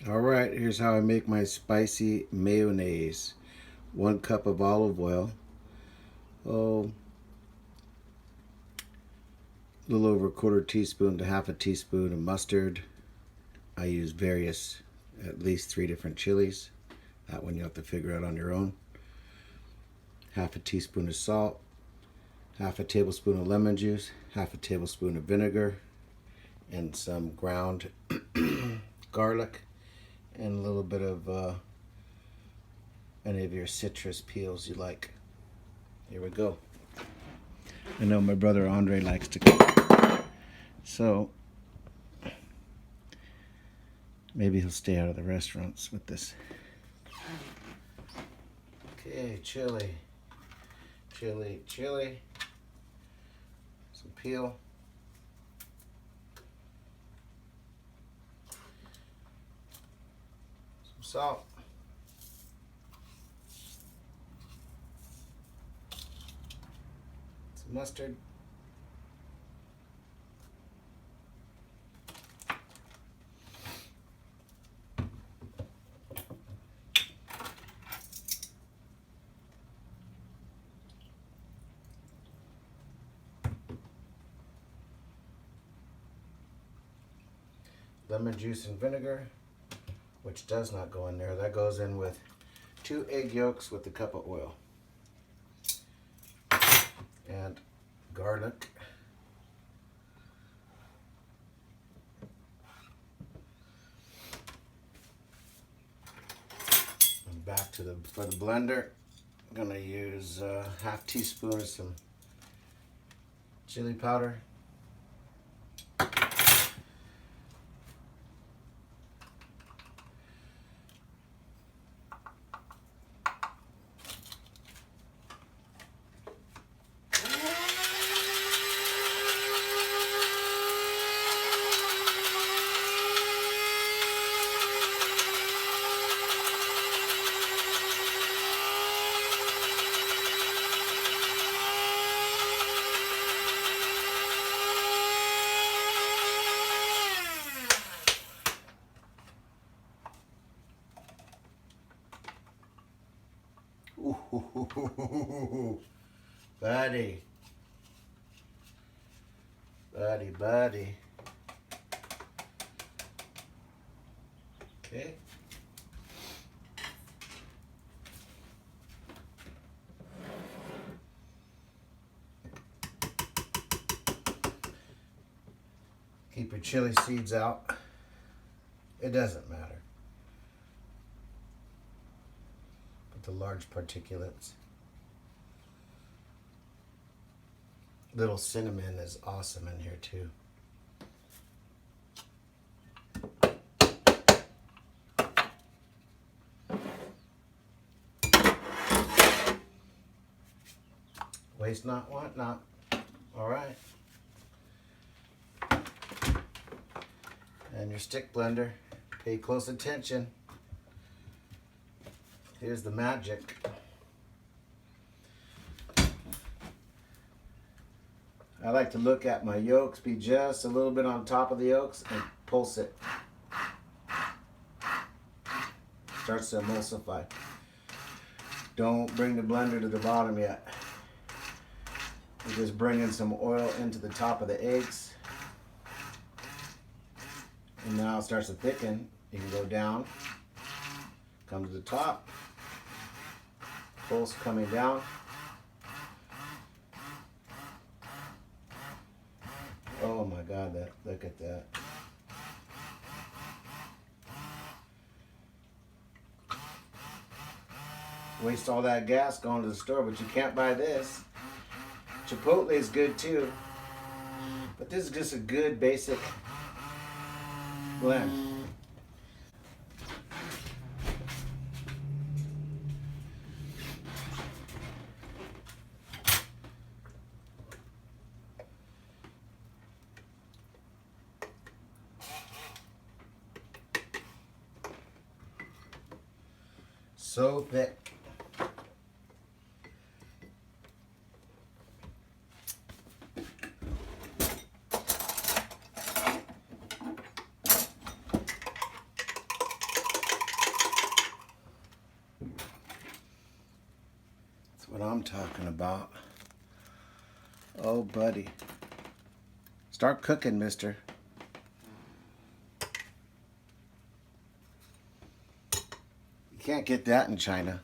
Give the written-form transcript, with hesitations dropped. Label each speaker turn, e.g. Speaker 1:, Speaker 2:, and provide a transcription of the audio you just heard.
Speaker 1: Alright, here's how I make my spicy mayonnaise. 1 cup of olive oil. Oh, a little over 1/4 teaspoon to 1/2 teaspoon of mustard. I use various, at least 3 different chilies. That one you have to figure out on your own. 1/2 teaspoon of salt. 1/2 tablespoon of lemon juice. 1/2 tablespoon of vinegar. And some ground garlic. And a little bit of any of your citrus peels you like. Here we go. I know my brother Andre likes to cook, so maybe he'll stay out of the restaurants with this. Okay, chili, some peel, some salt, some mustard, lemon juice and vinegar, which does not go in there. That goes in with 2 egg yolks with a cup of oil. And garlic. And back to for the blender, I'm gonna use 1/2 teaspoon of some chili powder. Ooh, buddy. Okay. Keep your chili seeds out. It doesn't matter. But the large particulates. Little cinnamon is awesome in here too. Waste not, want not. All right. And your stick blender, pay close attention. Here's the magic. I like to look at my yolks, be just a little bit on top of the yolks, and pulse it. Starts to emulsify. Don't bring the blender to the bottom yet. You're just bringing some oil into the top of the eggs. And now it starts to thicken. You can go down, come to the top, pulse coming down. Oh my God, look at that. Waste all that gas going to the store, but you can't buy this. Chipotle is good too, but this is just a good basic blend. So thick. That's what I'm talking about. Oh, buddy. Start cooking, mister. You can't get that in China.